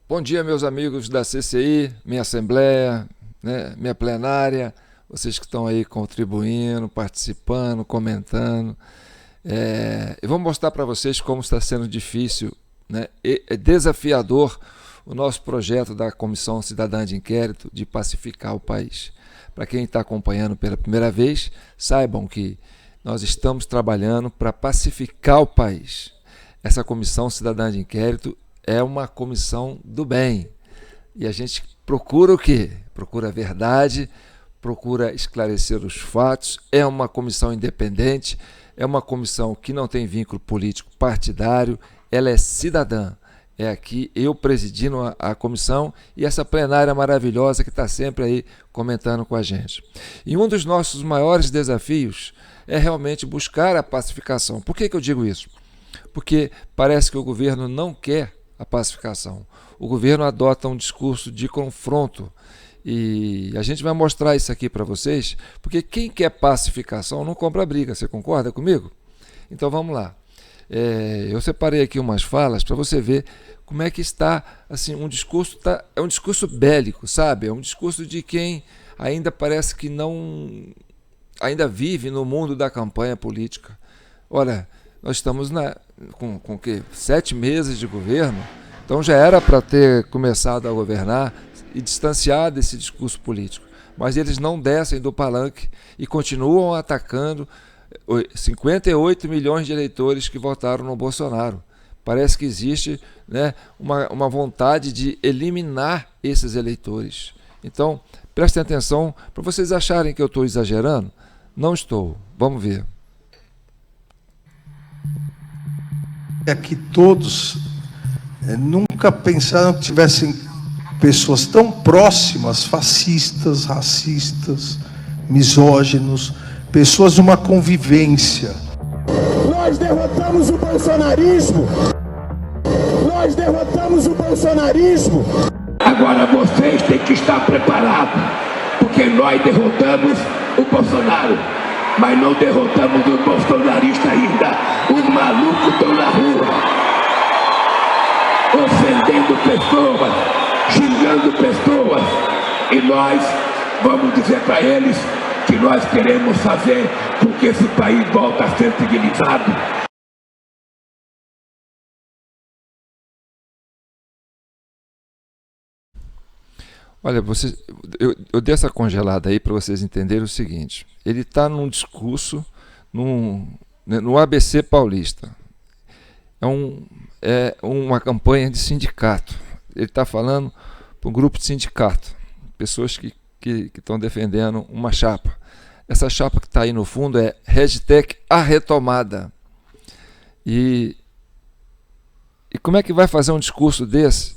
Bom dia, meus amigos da CCI, minha assembleia, né, minha plenária, vocês que estão aí contribuindo, participando, comentando. Eu vou mostrar para vocês como está sendo difícil, né, e desafiador o nosso projeto da Comissão Cidadã de Inquérito de pacificar o país. Para quem está acompanhando pela primeira vez, saibam que nós estamos trabalhando para pacificar o país. Essa Comissão Cidadã de Inquérito é uma comissão do bem. E a gente procura o quê? Procura a verdade, procura esclarecer os fatos. É uma comissão independente, é uma comissão que não tem vínculo político partidário, ela é cidadã. É aqui eu presidindo a comissão e essa plenária maravilhosa que está sempre aí comentando com a gente. E um dos nossos maiores desafios é realmente buscar a pacificação. Por que eu digo isso? Porque parece que o governo não quer a pacificação. O governo adota um discurso de confronto e a gente vai mostrar isso aqui para vocês, porque quem quer pacificação não compra briga, você concorda comigo? Então vamos lá. Eu separei aqui umas falas para você ver como é que está, assim, um discurso é um discurso bélico, sabe? É um discurso de quem ainda parece que ainda vive no mundo da campanha política. Olha, nós estamos com 7 meses de governo, então já era para ter começado a governar e distanciar desse discurso político. Mas eles não descem do palanque e continuam atacando 58 milhões de eleitores que votaram no Bolsonaro. Parece que existe, né, uma vontade de eliminar esses eleitores. Então, prestem atenção, para vocês acharem que eu estou exagerando, não estou. Vamos ver. É que todos nunca pensaram que tivessem pessoas tão próximas, fascistas, racistas, misóginos, pessoas de uma convivência. Nós derrotamos o bolsonarismo! Nós derrotamos o bolsonarismo! Agora vocês têm que estar preparados, porque nós derrotamos o Bolsonaro, mas não derrotamos o bolsonarista ainda. Os malucos estão na rua, ofendendo pessoas, xingando pessoas, e nós vamos dizer para eles que nós queremos fazer com que esse país volte a ser civilizado. Olha, eu dei essa congelada aí para vocês entenderem o seguinte. Ele está num discurso no ABC Paulista. É uma campanha de sindicato. Ele está falando para um grupo de sindicato, pessoas que estão defendendo uma chapa. Essa chapa que está aí no fundo é #ARretomada. E como é que vai fazer um discurso desse?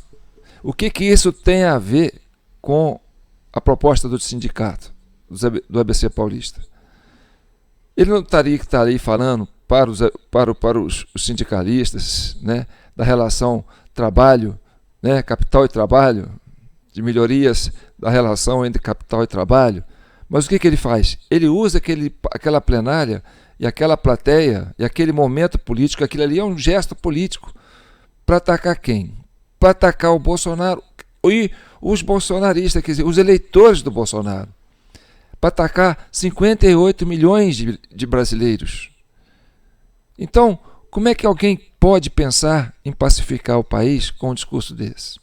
O que isso tem a ver com a proposta do sindicato, do ABC Paulista? Ele não estaria que estar aí falando para os sindicalistas, né, da relação trabalho, né, capital e trabalho, de melhorias da relação entre capital e trabalho. Mas o que ele faz? Ele usa aquela plenária e aquela plateia e aquele momento político, aquilo ali é um gesto político para atacar quem? Para atacar o Bolsonaro e os bolsonaristas, quer dizer, os eleitores do Bolsonaro, para atacar 58 milhões de brasileiros. Então, como é que alguém pode pensar em pacificar o país com um discurso desse?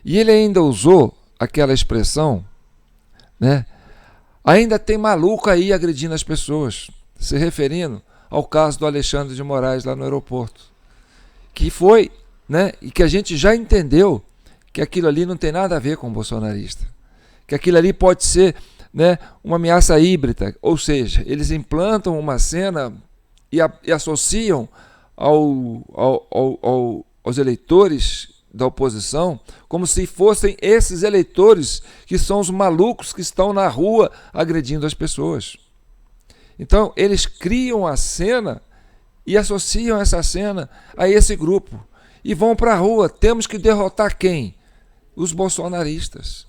E ele ainda usou aquela expressão, né? Ainda tem maluco aí agredindo as pessoas, se referindo ao caso do Alexandre de Moraes lá no aeroporto, que foi, né, e que a gente já entendeu que aquilo ali não tem nada a ver com o bolsonarista, que aquilo ali pode ser, né, uma ameaça híbrida, ou seja, eles implantam uma cena e associam aos eleitores da oposição como se fossem esses eleitores que são os malucos que estão na rua agredindo as pessoas. Então, eles criam a cena e associam essa cena a esse grupo e vão para a rua. Temos que derrotar quem? Os bolsonaristas,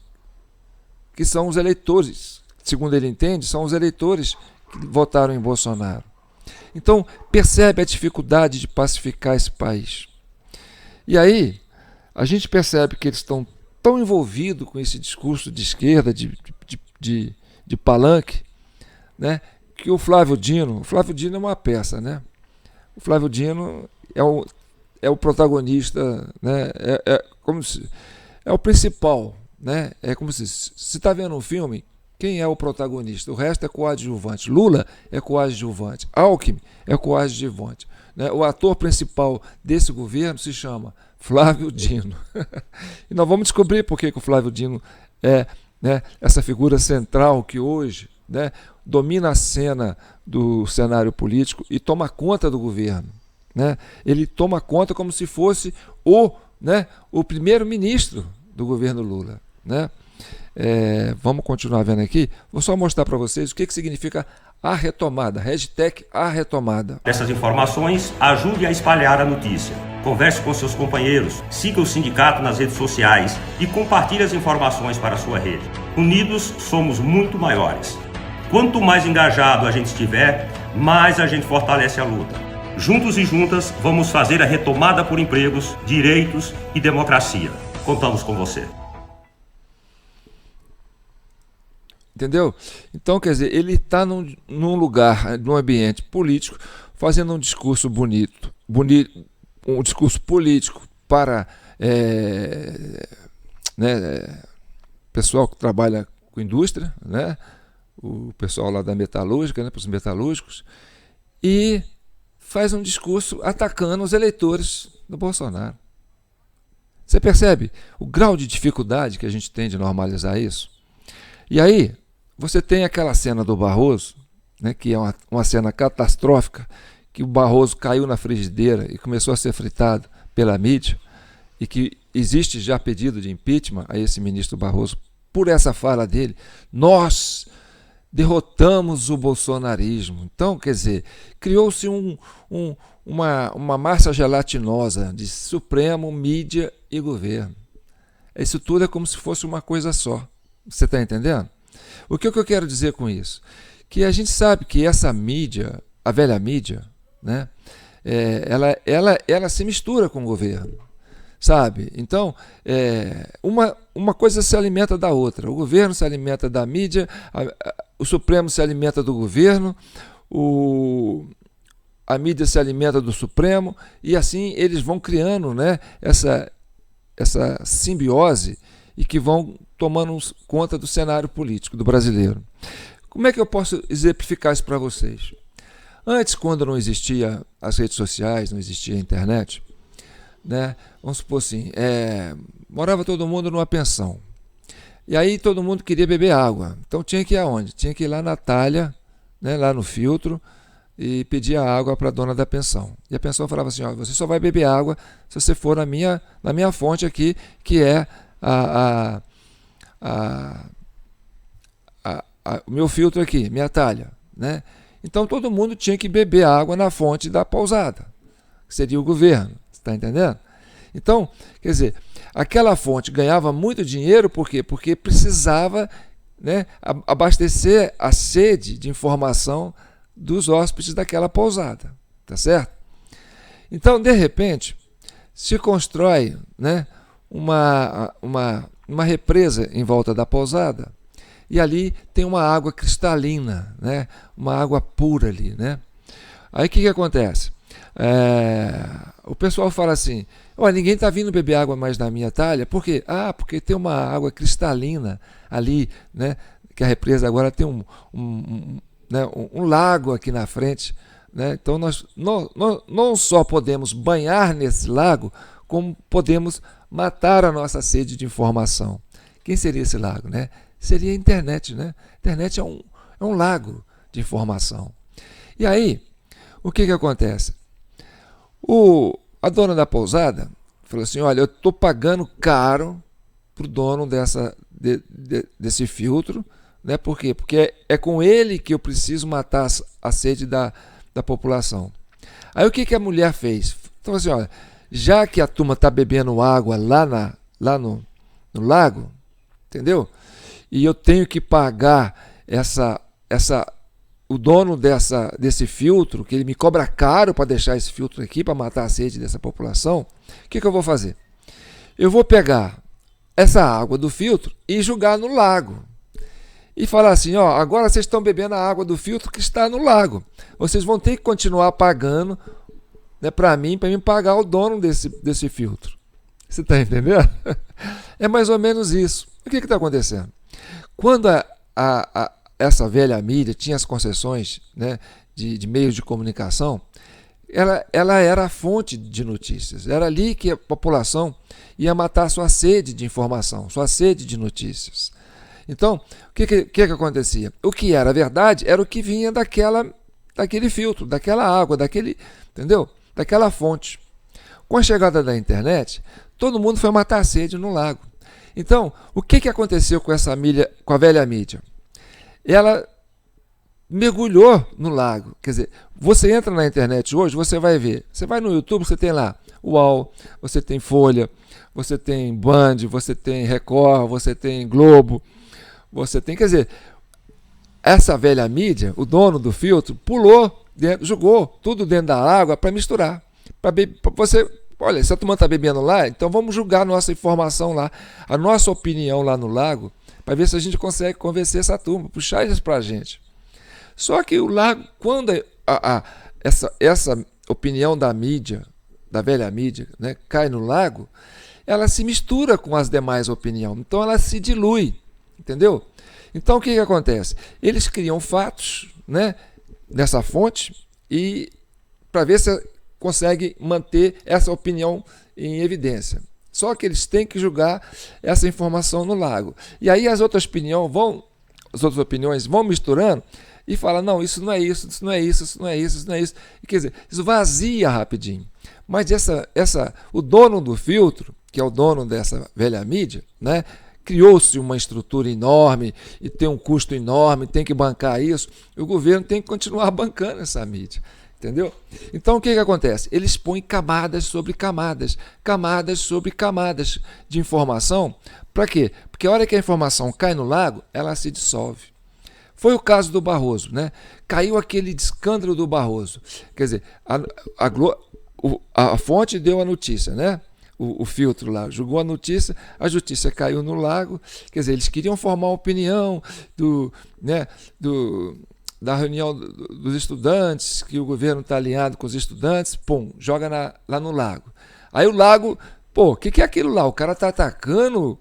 que são os eleitores, segundo ele entende, são os eleitores que votaram em Bolsonaro. Então, percebe a dificuldade de pacificar esse país. E aí, a gente percebe que eles estão tão envolvidos com esse discurso de esquerda, de palanque, né, que o Flávio Dino é uma peça, né? O Flávio Dino é o protagonista, né? Como se, é o principal, né? É como se está vendo um filme, quem é o protagonista? O resto é coadjuvante. Lula é coadjuvante. Alckmin é coadjuvante. Né? O ator principal desse governo se chama Flávio Dino. E nós vamos descobrir por que o Flávio Dino é, né, essa figura central que hoje, né, domina a cena do cenário político e toma conta do governo. Né? Ele toma conta como se fosse o primeiro-ministro do governo Lula. Né? Vamos continuar vendo aqui. Vou só mostrar para vocês o que significa a retomada. Hashtag a retomada. Essas informações, ajude a espalhar a notícia. Converse com seus companheiros, siga o sindicato nas redes sociais e compartilhe as informações para a sua rede. Unidos somos muito maiores. Quanto mais engajado a gente estiver, mais a gente fortalece a luta. Juntos e juntas, vamos fazer a retomada por empregos, direitos e democracia. Contamos com você. Entendeu? Então, quer dizer, ele está num lugar, num ambiente político, fazendo um discurso bonito, um discurso político para pessoal que trabalha com indústria, né? O pessoal lá da metalúrgica, né? Para os metalúrgicos, e faz um discurso atacando os eleitores do Bolsonaro. Você percebe o grau de dificuldade que a gente tem de normalizar isso? E aí, você tem aquela cena do Barroso, né, que é uma cena catastrófica, que o Barroso caiu na frigideira e começou a ser fritado pela mídia, e que existe já pedido de impeachment a esse ministro Barroso por essa fala dele. Nós derrotamos o bolsonarismo. Então, quer dizer, criou-se uma massa gelatinosa de Supremo, mídia e governo. Isso tudo é como se fosse uma coisa só. Você está entendendo? O que eu quero dizer com isso? Que a gente sabe que essa mídia, a velha mídia, né, ela se mistura com o governo, sabe? Então, uma coisa se alimenta da outra. O governo se alimenta da mídia, o Supremo se alimenta do governo, a mídia se alimenta do Supremo, e assim eles vão criando, né, essa simbiose e que vão tomando conta do cenário político do brasileiro. Como é que eu posso exemplificar isso para vocês? Antes, quando não existia as redes sociais, não existia a internet, né, vamos supor assim, morava todo mundo numa pensão. E aí todo mundo queria beber água. Então tinha que ir aonde? Tinha que ir lá na talha, né, lá no filtro, e pedir a água para a dona da pensão. E a pensão falava assim, você só vai beber água se você for na minha fonte aqui, que é o meu filtro aqui, minha talha, né? Então todo mundo tinha que beber água na fonte da pousada, que seria o governo, está entendendo? Então, quer dizer, aquela fonte ganhava muito dinheiro, por quê? Porque precisava, né, abastecer a sede de informação dos hóspedes daquela pousada, tá certo? Então, de repente, se constrói, né, uma represa em volta da pousada, e ali tem uma água cristalina, né? Uma água pura ali, né? Aí o que acontece? O pessoal fala assim, ninguém está vindo beber água mais na minha talha, por quê? Porque tem uma água cristalina ali, né? Que a represa agora tem um lago aqui na frente, né? Então nós não só podemos banhar nesse lago, como podemos matar a nossa sede de informação. Quem seria esse lago, né? Seria a internet, né? A internet é um lago de informação. E aí, o que acontece? A dona da pousada falou assim, olha, eu estou pagando caro para o dono desse filtro, né? Por quê? Porque é com ele que eu preciso matar a sede da população. Aí o que a mulher fez? Então assim, olha, já que a turma está bebendo água lá no lago, entendeu? E eu tenho que pagar o dono desse filtro, que ele me cobra caro para deixar esse filtro aqui, para matar a sede dessa população, o que eu vou fazer? eu vou pegar essa água do filtro e jogar no lago. E falar assim, ó, agora vocês estão bebendo a água do filtro que está no lago. Vocês vão ter que continuar pagando, né, para mim pagar o dono desse filtro. Você está entendendo? É mais ou menos isso. O que está acontecendo? Quando essa velha mídia tinha as concessões, né, de meios de comunicação, ela era a fonte de notícias. Era ali que a população ia matar sua sede de informação, sua sede de notícias. Então, o que acontecia? O que era verdade era o que vinha daquele filtro, daquela água, entendeu? Daquela fonte. Com a chegada da internet, todo mundo foi matar a sede no lago. Então, o que aconteceu com com a velha mídia? Ela mergulhou no lago. Quer dizer, você entra na internet hoje, você vai ver. Você vai no YouTube, você tem lá UOL, você tem Folha, você tem Band, você tem Record, você tem Globo. Você tem, quer dizer, essa velha mídia, o dono do filtro, pulou dentro, jogou tudo dentro da água para misturar. Olha, se a turma está bebendo lá, então vamos julgar a nossa informação lá, a nossa opinião lá no lago, para ver se a gente consegue convencer essa turma, puxar eles para a gente. Só que o lago, quando essa opinião da mídia, da velha mídia, né, cai no lago, ela se mistura com as demais opiniões, então ela se dilui. Entendeu? Então o que acontece? Eles criam fatos, né, nessa fonte e para ver se consegue manter essa opinião em evidência. Só que eles têm que julgar essa informação no lago. E aí as outras opiniões vão misturando e falam, não, isso não é isso, isso não é isso, isso não é isso, isso não é isso. E, quer dizer, isso vazia rapidinho. Mas o dono do filtro, que é o dono dessa velha mídia, né, criou-se uma estrutura enorme e tem um custo enorme, tem que bancar isso, e o governo tem que continuar bancando essa mídia, entendeu? Então o que acontece? Eles põem camadas sobre camadas, camadas sobre camadas de informação. Para quê? Porque a hora que a informação cai no lago, ela se dissolve. Foi o caso do Barroso, né? Caiu aquele escândalo do Barroso. Quer dizer, a fonte deu a notícia, né? O filtro lá, jogou a notícia caiu no lago. Quer dizer, eles queriam formar uma opinião da reunião dos estudantes, que o governo está alinhado com os estudantes, pum, joga lá no lago. Aí o lago, o que é aquilo lá? O cara está atacando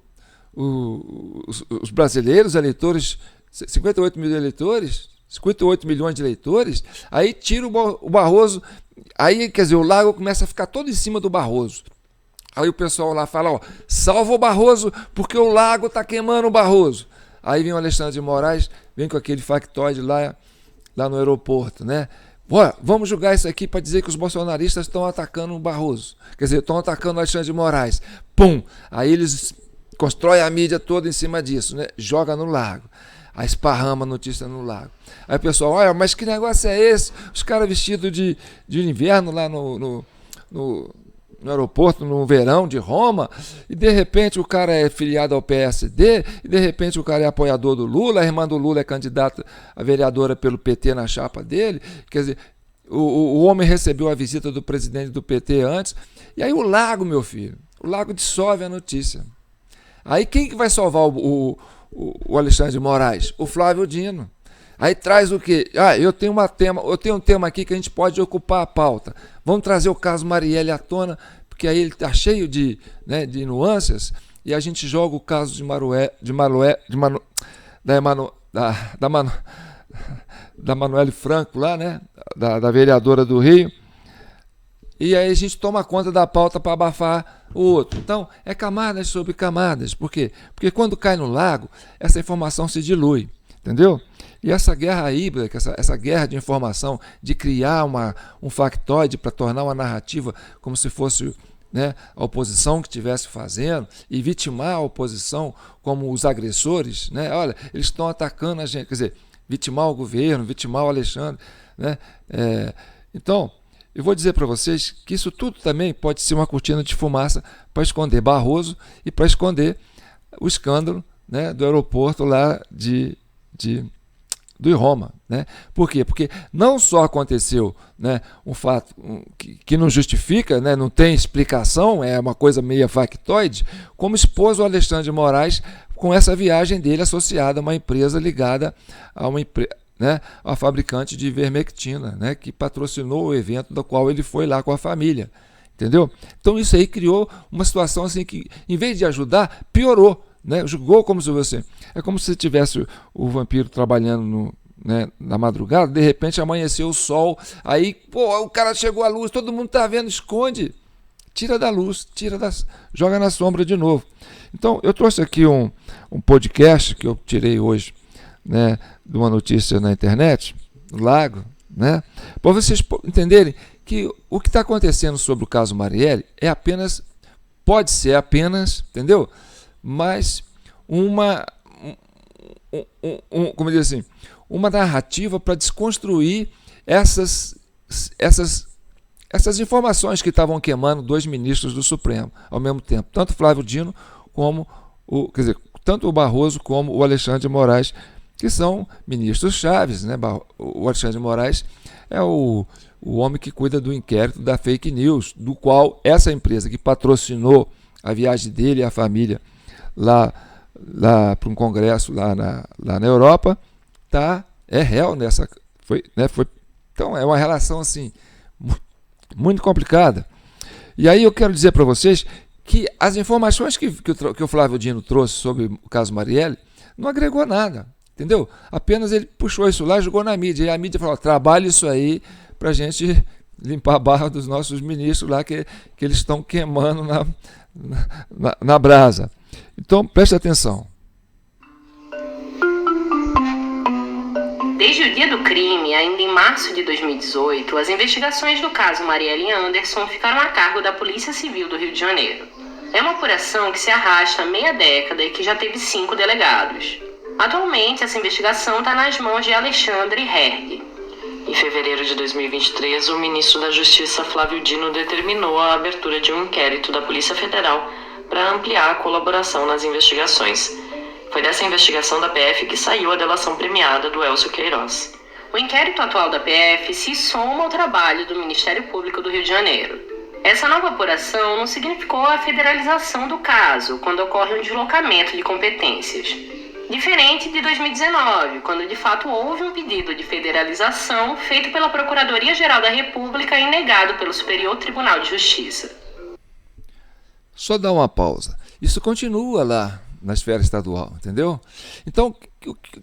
os brasileiros, eleitores, 58 mil eleitores, 58 milhões de eleitores, aí tira o Barroso, aí, quer dizer, o lago começa a ficar todo em cima do Barroso. Aí o pessoal lá fala, ó, salva o Barroso, porque o lago está queimando o Barroso. Aí vem o Alexandre de Moraes, vem com aquele factoide lá no aeroporto, né? Ó, vamos julgar isso aqui para dizer que os bolsonaristas estão atacando o Barroso. Quer dizer, estão atacando o Alexandre de Moraes. Pum! Aí eles constroem a mídia toda em cima disso, né? Joga no lago. Aí esparrama a notícia no lago. Aí o pessoal, olha, mas que negócio é esse? Os caras vestidos de inverno lá no aeroporto, no verão de Roma, e de repente o cara é filiado ao PSD, e de repente o cara é apoiador do Lula, a irmã do Lula é candidata a vereadora pelo PT na chapa dele. Quer dizer, o homem recebeu a visita do presidente do PT antes, e aí o lago, meu filho, o lago dissolve a notícia. Aí quem que vai salvar o Alexandre de Moraes? O Flávio Dino. Aí traz o quê? Eu tenho um tema aqui que a gente pode ocupar a pauta. Vamos trazer o caso Marielle à tona, porque aí ele está cheio de nuances, e a gente joga o caso da Manoele Franco lá, né? Da vereadora do Rio. E aí a gente toma conta da pauta para abafar o outro. Então, é camadas sobre camadas. Por quê? Porque quando cai no lago, essa informação se dilui. Entendeu? E essa guerra híbrida, essa guerra de informação, de criar um factoide para tornar uma narrativa como se fosse, né, a oposição que estivesse fazendo, e vitimar a oposição como os agressores, né? Olha, eles estão atacando a gente, quer dizer, vitimar o governo, vitimar o Alexandre, né? Então, eu vou dizer para vocês que isso tudo também pode ser uma cortina de fumaça para esconder Barroso e para esconder o escândalo, né, do aeroporto lá do IROMA, né? Por quê? Porque não só aconteceu, né, um fato que não justifica, né, não tem explicação, é uma coisa meio factoide, como expôs o Alexandre de Moraes com essa viagem dele associada a uma empresa ligada a uma né, a fabricante de ivermectina, né, que patrocinou o evento do qual ele foi lá com a família. Entendeu? Então isso aí criou uma situação assim que, em vez de ajudar, piorou. Né? Julgou como se você... É como se tivesse o vampiro trabalhando né, na madrugada, de repente amanheceu o sol, aí pô, o cara chegou à luz, todo mundo está vendo, esconde, tira da luz, joga na sombra de novo. Então eu trouxe aqui um podcast que eu tirei hoje, né, de uma notícia na internet, no Lago, né, para vocês entenderem que o que está acontecendo sobre o caso Marielle pode ser apenas, entendeu? Mas como dizer assim, uma narrativa para desconstruir essas informações que estavam queimando dois ministros do Supremo ao mesmo tempo, tanto Flávio Dino como tanto o Barroso como o Alexandre de Moraes, que são ministros chaves, né? O Alexandre de Moraes é o homem que cuida do inquérito da fake news, do qual essa empresa que patrocinou a viagem dele e a família lá para um congresso lá na Europa, é réu nessa... Então é uma relação assim muito complicada. E aí eu quero dizer para vocês que as informações que o Flávio Dino trouxe sobre o caso Marielle não agregou nada, entendeu? Apenas ele puxou isso lá e jogou na mídia, e a mídia falou, trabalhe isso aí para a gente limpar a barra dos nossos ministros lá que eles estão queimando na brasa. Então, preste atenção. Desde o dia do crime, ainda em março de 2018, as investigações do caso Marielle Anderson ficaram a cargo da Polícia Civil do Rio de Janeiro. É uma apuração que se arrasta há meia década e que já teve 5 delegados. Atualmente, essa investigação está nas mãos de Alexandre Herg. Em fevereiro de 2023, o ministro da Justiça, Flávio Dino, determinou a abertura de um inquérito da Polícia Federal para ampliar a colaboração nas investigações. Foi dessa investigação da PF que saiu a delação premiada do Elcio Queiroz. O inquérito atual da PF se soma ao trabalho do Ministério Público do Rio de Janeiro. Essa nova apuração não significou a federalização do caso, quando ocorre um deslocamento de competências. Diferente de 2019, quando de fato houve um pedido de federalização feito pela Procuradoria-Geral da República e negado pelo Superior Tribunal de Justiça. Só dar uma pausa. Isso continua lá na esfera estadual, entendeu? Então,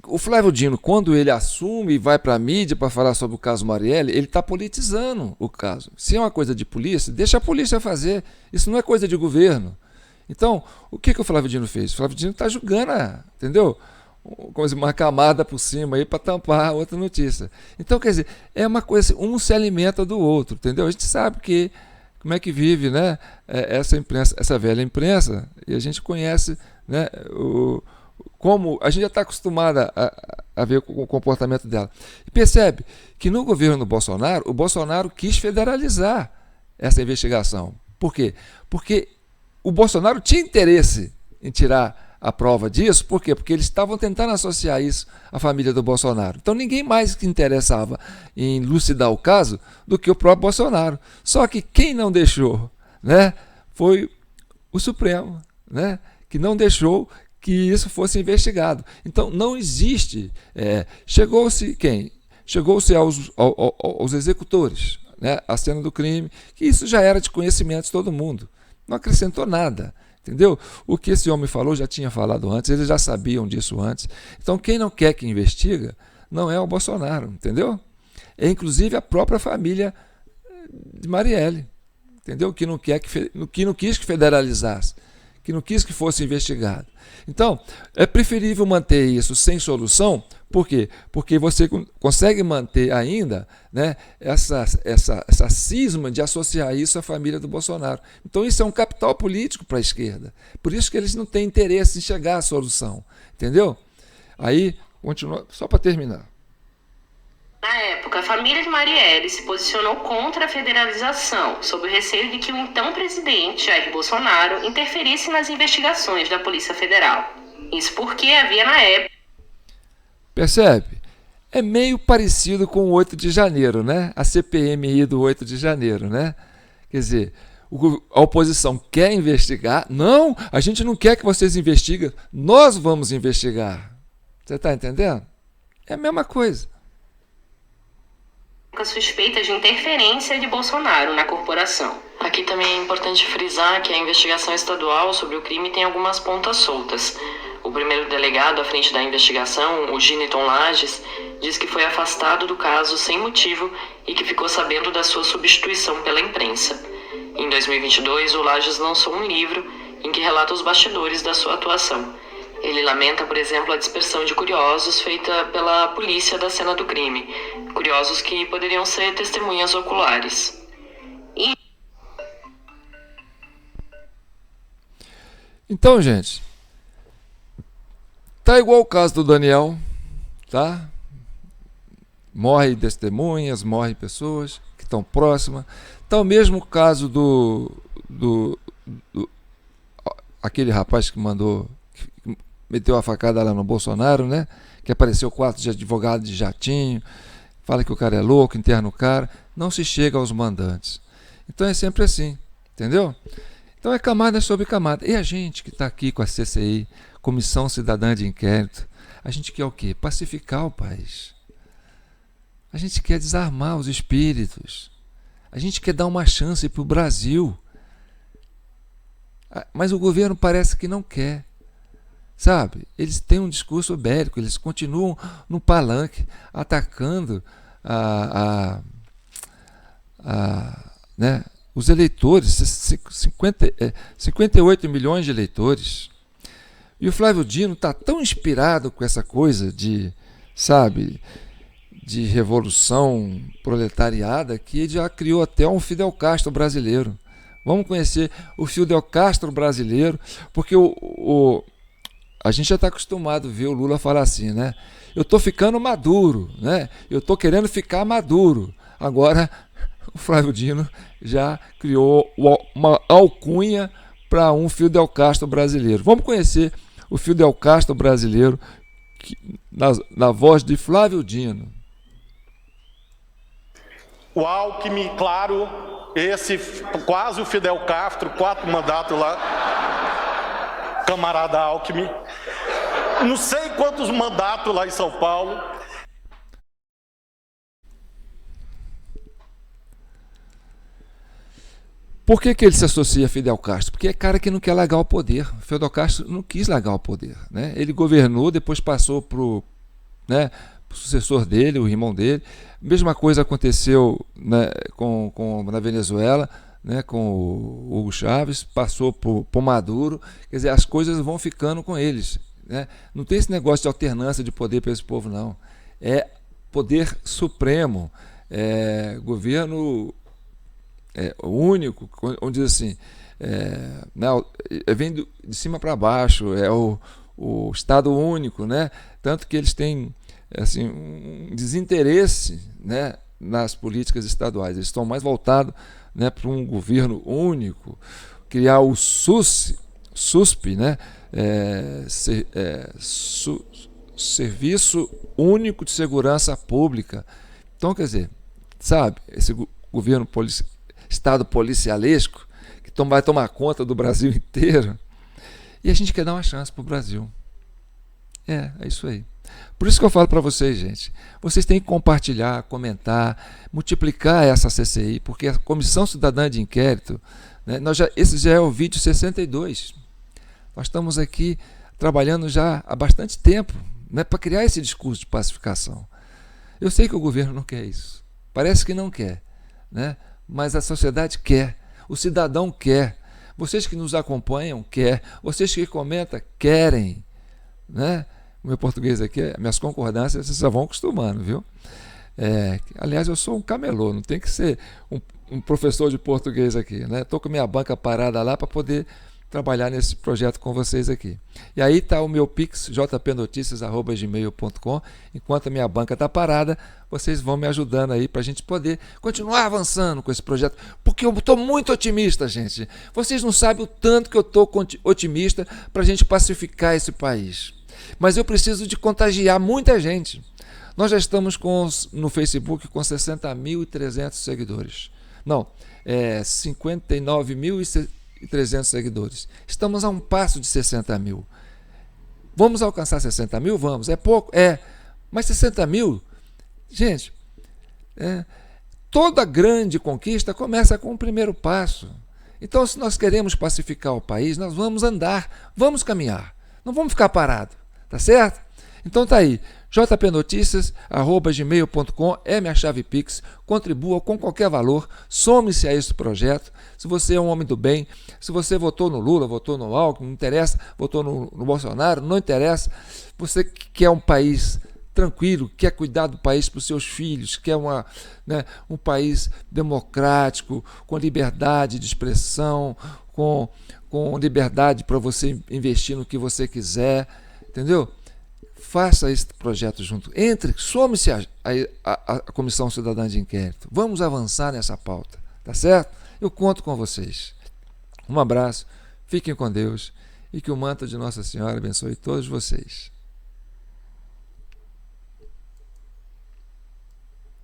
o Flávio Dino, quando ele assume e vai para a mídia para falar sobre o caso Marielle, ele está politizando o caso. Se é uma coisa de polícia, deixa a polícia fazer. Isso não é coisa de governo. Então, o que o Flávio Dino fez? O Flávio Dino está julgando, entendeu? Uma camada por cima aí para tampar outra notícia. Então, quer dizer, é uma coisa, um se alimenta do outro, entendeu? A gente sabe como é que vive, né, essa imprensa, essa velha imprensa, e a gente conhece, né, como a gente já está acostumado a ver o comportamento dela. E percebe que no governo Bolsonaro, o Bolsonaro quis federalizar essa investigação. Por quê? Porque o Bolsonaro tinha interesse em tirar a prova disso. Por quê? Porque eles estavam tentando associar isso à família do Bolsonaro. Então ninguém mais que interessava em elucidar o caso do que o próprio Bolsonaro. Só que quem não deixou, né, foi o Supremo, né, que não deixou que isso fosse investigado. Então não existe... chegou-se quem? Chegou-se aos executores, né, a cena do crime, que isso já era de conhecimento de todo mundo. Não acrescentou nada, entendeu? O que esse homem falou já tinha falado antes, eles já sabiam disso antes. Então quem não quer que investiga não é o Bolsonaro, entendeu? É inclusive a própria família de Marielle, entendeu? Que não quis que federalizasse, que não quis que fosse investigado. Então, é preferível manter isso sem solução. Por quê? Porque você consegue manter ainda, né, essa cisma de associar isso à família do Bolsonaro. Então isso é um capital político para a esquerda. Por isso que eles não têm interesse em chegar à solução. Entendeu? Aí, continua, só para terminar. Na época, a família de Marielle se posicionou contra a federalização, sob o receio de que o então presidente Jair Bolsonaro interferisse nas investigações da Polícia Federal. Isso porque havia na época... Percebe? É meio parecido com o 8 de janeiro, né? A CPMI do 8 de janeiro, né? Quer dizer, a oposição quer investigar. Não, a gente não quer que vocês investiguem. Nós vamos investigar. Você está entendendo? É a mesma coisa. Suspeitas de interferência de Bolsonaro na corporação. Aqui também é importante frisar que a investigação estadual sobre o crime tem algumas pontas soltas. O primeiro delegado à frente da investigação, o Giniton Lages, diz que foi afastado do caso sem motivo e que ficou sabendo da sua substituição pela imprensa. Em 2022, o Lages lançou um livro em que relata os bastidores da sua atuação. Ele lamenta, por exemplo, a dispersão de curiosos feita pela polícia da cena do crime, curiosos que poderiam ser testemunhas oculares. Então, gente, tá igual o caso do Daniel, tá? Morre testemunhas, morre pessoas que estão próximas. Tá o mesmo caso do aquele rapaz que meteu a facada lá no Bolsonaro, né? Que apareceu 4 de advogado de jatinho, fala que o cara é louco, interna o cara, não se chega aos mandantes. Então é sempre assim, entendeu? Então é camada sobre camada. E a gente que está aqui com a CCI, Comissão Cidadã de Inquérito, a gente quer o quê? Pacificar o país. A gente quer desarmar os espíritos. A gente quer dar uma chance para o Brasil. Mas o governo parece que não quer. Sabe? Eles têm um discurso bélico, eles continuam no palanque, atacando né, os eleitores, 58 milhões de eleitores. E o Flávio Dino está tão inspirado com essa coisa de, sabe, de revolução proletariada que ele já criou até um Fidel Castro brasileiro. Vamos conhecer o Fidel Castro brasileiro, porque a gente já está acostumado a ver o Lula falar assim, né? Eu estou ficando maduro, né? Eu estou querendo ficar maduro. Agora, o Flávio Dino já criou uma alcunha para um Fidel Castro brasileiro. Vamos conhecer o Fidel Castro brasileiro na voz de Flávio Dino. O Alckmin, claro, esse quase o Fidel Castro, 4 mandatos lá, camarada Alckmin, não sei quantos mandatos lá em São Paulo. Por que ele se associa a Fidel Castro? Porque é cara que não quer largar o poder. Fidel Castro não quis largar o poder, né? Ele governou, depois passou para o sucessor dele, o irmão dele. Mesma coisa aconteceu, né, na Venezuela, né, com o Hugo Chávez, passou por Maduro. Quer dizer, as coisas vão ficando com eles, né? Não tem esse negócio de alternância de poder para esse povo, não. É poder supremo, governo único, onde diz assim, vem de cima para baixo, é o Estado único, né? Tanto que eles têm assim, um desinteresse, né, nas políticas estaduais. Eles estão mais voltados, né, para um governo único, criar o SUSP, né, Serviço Único de Segurança Pública. Então, quer dizer, sabe, esse governo Estado policialesco que vai tomar conta do Brasil inteiro, e a gente quer dar uma chance para o Brasil. É isso aí. Por isso que eu falo para vocês, gente, vocês têm que compartilhar, comentar, multiplicar essa CCI, porque a Comissão Cidadã de Inquérito, né, esse já é o vídeo 62. Nós estamos aqui trabalhando já há bastante tempo, né, para criar esse discurso de pacificação. Eu sei que o governo não quer isso, parece que não quer, né, mas a sociedade quer, o cidadão quer, vocês que nos acompanham quer, vocês que comentam querem, né? O meu português aqui, minhas concordâncias, vocês já vão acostumando, viu? Aliás, eu sou um camelô, não tem que ser um professor de português aqui, né? Estou com minha banca parada lá para poder trabalhar nesse projeto com vocês aqui. E aí está o meu Pix, jpnoticias@gmail.com. Enquanto a minha banca está parada, vocês vão me ajudando aí para a gente poder continuar avançando com esse projeto, porque eu estou muito otimista, gente. Vocês não sabem o tanto que eu estou otimista para a gente pacificar esse país. Mas eu preciso de contagiar muita gente. Nós já estamos no Facebook com 60.300 seguidores. Não, 59.300 seguidores. Estamos a um passo de 60 mil. Vamos alcançar 60 mil? Vamos. É pouco? É. Mas 60 mil, gente, toda grande conquista começa com o primeiro passo. Então, se nós queremos pacificar o país, nós vamos andar, vamos caminhar. Não vamos ficar parados, tá certo? Então tá aí, jpnoticias@gmail.com é minha chave Pix, contribua com qualquer valor, some-se a esse projeto. Se você é um homem do bem, se você votou no Lula, votou no Alckmin, não interessa, votou no Bolsonaro, não interessa, você que quer um país tranquilo, quer cuidar do país para os seus filhos, quer um país democrático, com liberdade de expressão, com liberdade para você investir no que você quiser, entendeu? Faça esse projeto junto. Some-se a Comissão Cidadã de Inquérito. Vamos avançar nessa pauta, tá certo? Eu conto com vocês. Um abraço, fiquem com Deus e que o manto de Nossa Senhora abençoe todos vocês.